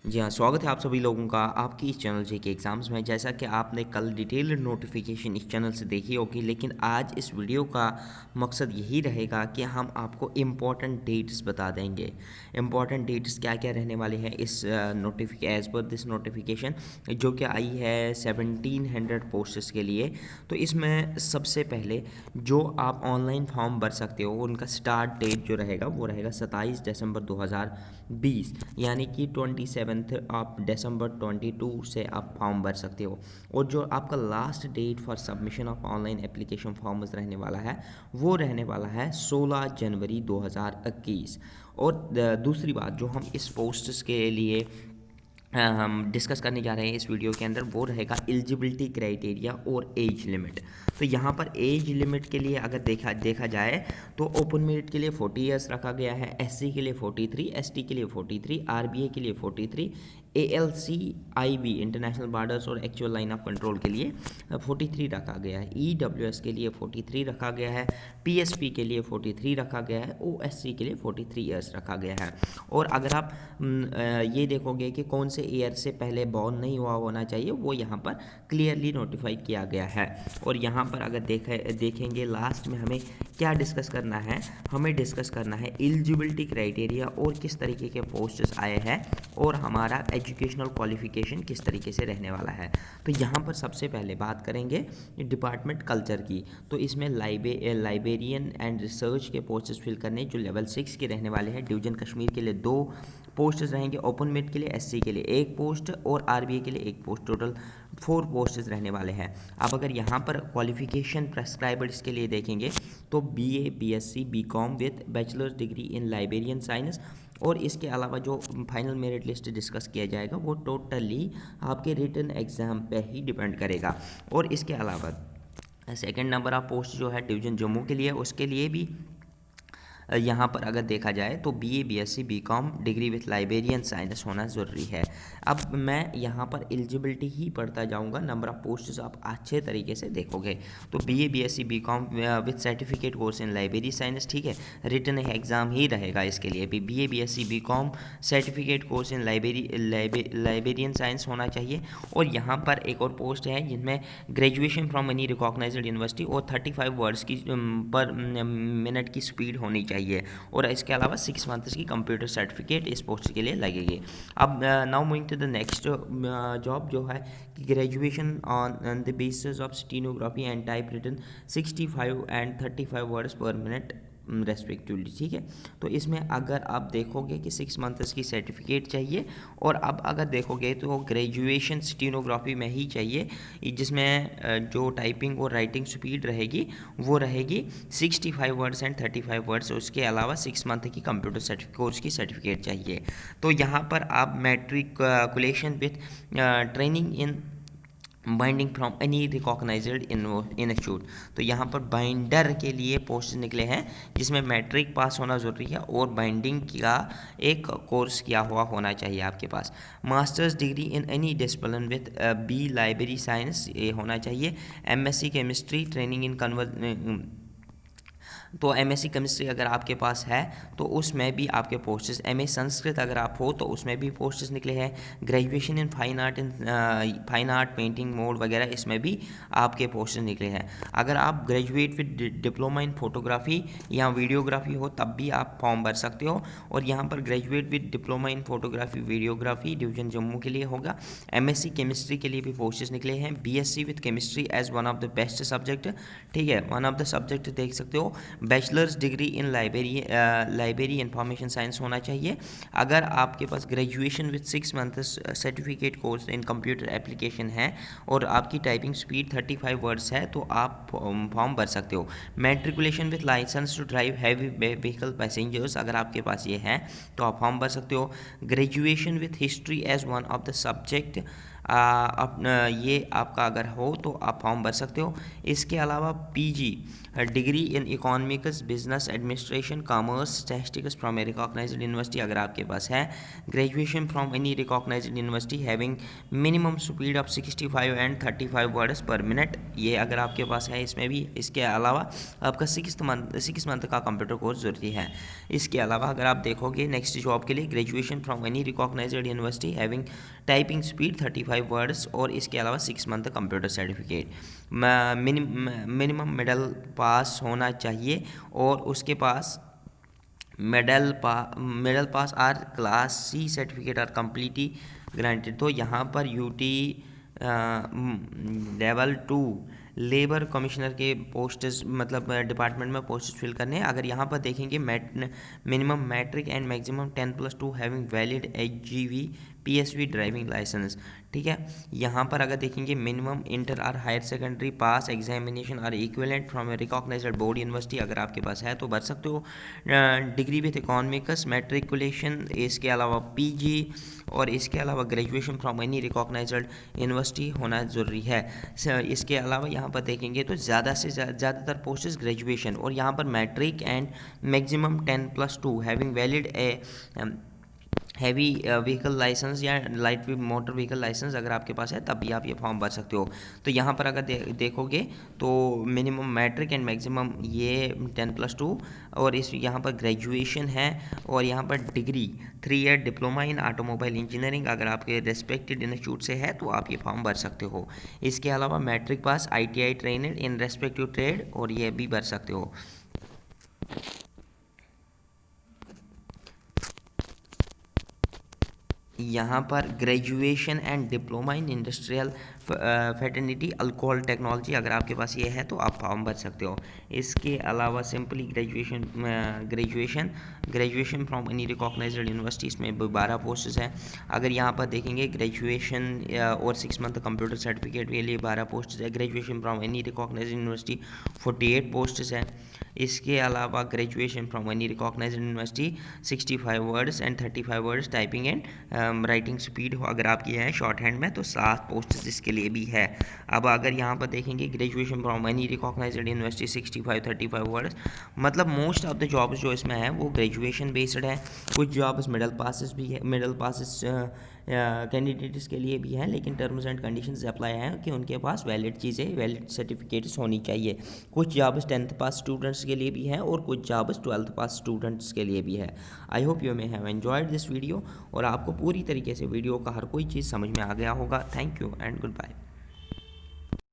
जी हाँ, स्वागत है आप सभी लोगों का आपकी इस चैनल जेके एग्ज़ाम्स में। जैसा कि आपने कल डिटेल्ड नोटिफिकेशन इस चैनल से देखी होगी, लेकिन आज इस वीडियो का मकसद यही रहेगा कि हम आपको इम्पॉर्टेंट डेट्स बता देंगे। इम्पॉर्टेंट डेट्स क्या क्या रहने वाले हैं इस एज़ पर दिस नोटिफिकेशन जो कि आई है 1700 पोस्ट्स के लिए। तो इसमें सबसे पहले जो आप ऑनलाइन फॉर्म भर सकते हो उनका स्टार्ट डेट जो रहेगा वो रहेगा 27 दिसंबर 2020, यानी कि 27 आप दिसंबर 22 से आप फॉर्म भर सकते हो। और जो आपका last date for submission of online application forms रहने वाला है वो रहने वाला है 16 जनवरी 2021। और दूसरी बात जो हम इस पोस्ट्स के लिए हम डिस्कस करने जा रहे हैं इस वीडियो के अंदर वो रहेगा एलिजिबिलिटी क्राइटेरिया और एज लिमिट। तो यहाँ पर एज लिमिट के लिए अगर देखा जाए तो ओपन मेरिट के लिए 40 ईयर्स रखा गया है, एससी के लिए 43, एसटी के लिए 43, आरबीए के लिए 43, एएलसी आईबी इंटरनेशनल बॉर्डर्स और एक्चुअल लाइन ऑफ कंट्रोल के लिए 43 रखा गया है, ईडब्ल्यूएस के लिए 43 रखा गया है, पीएसपी के लिए 43 रखा गया है, ओएससी के लिए 43 ईयर्स रखा गया है। और अगर आप ये देखोगे कि कौन से ईयर से पहले बॉर्न नहीं हुआ होना चाहिए वो यहाँ पर क्लियरली नोटिफाई किया गया है। और यहाँ पर अगर देखेंगे लास्ट में हमें क्या डिस्कस करना है, हमें डिस्कस करना है एलिजिबिलिटी क्राइटेरिया और किस तरीके के पोस्ट्स आए हैं और हमारा एजुकेशनल क्वालिफिकेशन किस तरीके से रहने वाला है। तो यहाँ पर सबसे पहले बात करेंगे डिपार्टमेंट कल्चर की। तो इसमें लाइब्रेरियन एंड रिसर्च के पोस्ट्स फिल करने जो लेवल 6 के रहने वाले हैं। डिवीजन कश्मीर के लिए 2 पोस्ट्स रहेंगे, ओपन मेरिट के लिए एससी के लिए 1 पोस्ट और आरबीए के लिए 1 पोस्ट, टोटल 4 पोस्ट्स रहने वाले हैं। अब अगर यहाँ पर क्वालिफिकेशन प्रेस्क्राइब्ड इसके लिए देखेंगे तो BA, BSc, BCom with bachelor's degree in librarian science. और इसके अलावा जो फाइनल मेरिट लिस्ट डिस्कस किया जाएगा वो टोटली आपके रिटन एग्ज़ाम पे ही डिपेंड करेगा। और इसके अलावा सेकंड नंबर ऑफ पोस्ट जो है डिवीजन जम्मू के लिए, उसके लिए भी यहाँ पर अगर देखा जाए तो BA, BSc, BCom degree with librarian science होना ज़रूरी है। अब मैं यहाँ पर एलिजिबिलिटी ही पढ़ता जाऊँगा, नंबर ऑफ पोस्ट्स आप अच्छे तरीके से देखोगे। तो BA, BSc, BCom with certificate course in library science, ठीक है, रिटन एग्ज़ाम ही रहेगा इसके लिए भी। BA, BSc, BCom certificate course in librarian science होना चाहिए। और यहाँ पर एक और पोस्ट है जिनमें graduation from any recognised university और 35 वर्ड्स की पर मिनट की स्पीड होनी चाहिए। और इसके अलावा 6 मंथ्स की कंप्यूटर सर्टिफिकेट इस पोस्ट के लिए लगेगी। अब now moving to the next job जो है कि graduation on the basis of stenography and type written 65 and 35 words per minute respectively, ठीक है। तो इसमें अगर आप देखोगे कि 6 मंथ्स की सर्टिफिकेट चाहिए। और अब अगर देखोगे तो ग्रेजुएशन स्टेनोग्राफी में ही चाहिए, जिसमें जो टाइपिंग और राइटिंग स्पीड रहेगी वो रहेगी 65 वर्ड्स एंड 35 वर्ड्स। उसके अलावा 6 मंथ की कंप्यूटर कोर्स की सर्टिफिकेट चाहिए। तो यहाँ पर आप matriculation with training in binding from any recognised institute. तो यहाँ पर बाइंडर के लिए पोस्ट निकले हैं जिसमें मैट्रिक पास होना ज़रूरी है और बाइंडिंग का एक कोर्स किया हुआ होना चाहिए आपके पास। Masters degree in any discipline with B library science ये होना चाहिए। एमएससी केमिस्ट्री ट्रेनिंग इन तो एमएससी केमिस्ट्री अगर आपके पास है तो उसमें भी आपके पोस्ट्स, एमए संस्कृत अगर आप हो तो उसमें भी पोस्ट्स निकले हैं। Graduation in fine art painting mode वगैरह इसमें भी आपके पोस्ट्स निकले हैं। अगर आप graduate with diploma in photography या वीडियोग्राफी हो तब भी आप फॉर्म भर सकते हो। और यहाँ पर graduate with diploma in photography videography division Jammu के लिए होगा। एमएससी केमिस्ट्री के लिए भी पोस्ट्स निकले हैं। BSc with chemistry as one of the best subject, ठीक है, वन ऑफ द सब्जेक्ट देख सकते हो। Bachelors degree in library information science होना चाहिए। अगर आपके पास graduation with 6 months certificate course in computer application है और आपकी टाइपिंग स्पीड 35 वर्ड्स है तो आप फॉर्म भर सकते हो। Matriculation with licence to drive heavy vehicle passengers अगर आपके पास ये है तो आप फॉर्म भर सकते हो। Graduation with history as one of the subject ये आपका अगर हो तो आप फॉर्म भर सकते हो। इसके अलावा PG degree in economy economics, business administration, commerce, statistics from a recognised university अगर आपके पास है, graduation from any recognised university having minimum speed of 65 and 35 words per minute, ये अगर आपके पास है इसमें भी। इसके अलावा आपका 6 मंथ का कंप्यूटर कोर्स जरूरी है। इसके अलावा अगर आप देखोगे नेक्स्ट जॉब के लिए, graduation from any recognised university having typing speed 35 words, और इसके अलावा 6 month computer certificate, minimum middle pass होना चाहिए, और उसके पास middle pass or class C certificate or completely granted. तो यहाँ पर यूटी लेवल 2 लेबर कमिश्नर के पोस्ट्स, मतलब डिपार्टमेंट में पोस्ट्स फिल करने हैं। अगर यहाँ पर देखेंगे minimum matric and maximum 10+2 having valid HGV PSV driving licence, ठीक है। यहाँ पर अगर देखेंगे मिनिमम इंटर और हायर सेकेंडरी पास एग्जामिनेशन और equivalent from a recognised board university अगर आपके पास है तो भर सकते हो। डिग्री विथ इकोनॉमिक्स मैट्रिकुलेशन, इसके अलावा PG, और इसके अलावा graduation from any recognised university होना ज़रूरी है। इसके अलावा यहाँ पर देखेंगे तो ज़्यादा से ज़्यादातर पोस्ट्स ग्रेजुएशन, और यहाँ पर matric and maximum 10+2 having valid a heavy vehicle licence या लाइट मोटर व्हीकल लाइसेंस अगर आपके पास है तब भी आप ये फॉर्म भर सकते हो। तो यहाँ पर अगर देखोगे तो मिनिमम मैट्रिक एंड मैक्सिमम ये 10+2, और इस यहाँ पर ग्रेजुएशन है, और यहाँ पर degree 3 year diploma in automobile engineering अगर आपके रेस्पेक्टेड इंस्टीट्यूट से है तो आप ये फॉर्म भर सकते हो। इसके अलावा matric pass ITI trainer in respective trade, और ये भी भर सकते हो। यहाँ पर graduation and diploma in industrial fraternity alcohol technology अगर आपके पास ये है तो आप फॉर्म भर सकते हो। इसके अलावा simply graduation from any recognised university, इसमें 12 पोस्ट्स हैं। अगर यहाँ पर देखेंगे ग्रेजुएशन और 6 मंथ कंप्यूटर सर्टिफिकेट के लिए 12 पोस्ट्स है। Graduation from any recognised university 48 posts है। इसके अलावा graduation from any recognised university 65 words and 35 words typing and writing speed अगर आपकी है शॉर्ट हैंड में तो 7 पोस्ट इसके लिए भी है। अब अगर यहाँ पर देखेंगे graduation from any recognised university 65-35 words, मतलब मोस्ट ऑफ द जॉब्स जो इसमें है वो ग्रेजुएशन बेस्ड है। कुछ जॉब्स मिडल पासिस भी है, मिडल पासिस कैंडिडेट्स के लिए भी हैं, लेकिन टर्म्स एंड कंडीशंस अप्लाई हैं कि उनके पास वैलिड चीज़ें, वैलिड सर्टिफिकेट्स होनी चाहिए। कुछ जॉब्स 10th पास स्टूडेंट्स के लिए भी हैं और कुछ जॉब्स 12th पास स्टूडेंट्स के लिए भी है। I hope you may have enjoyed this video, और आपको पूरी तरीके से वीडियो का हर कोई चीज़ समझ में आ गया होगा। Thank you and good bye.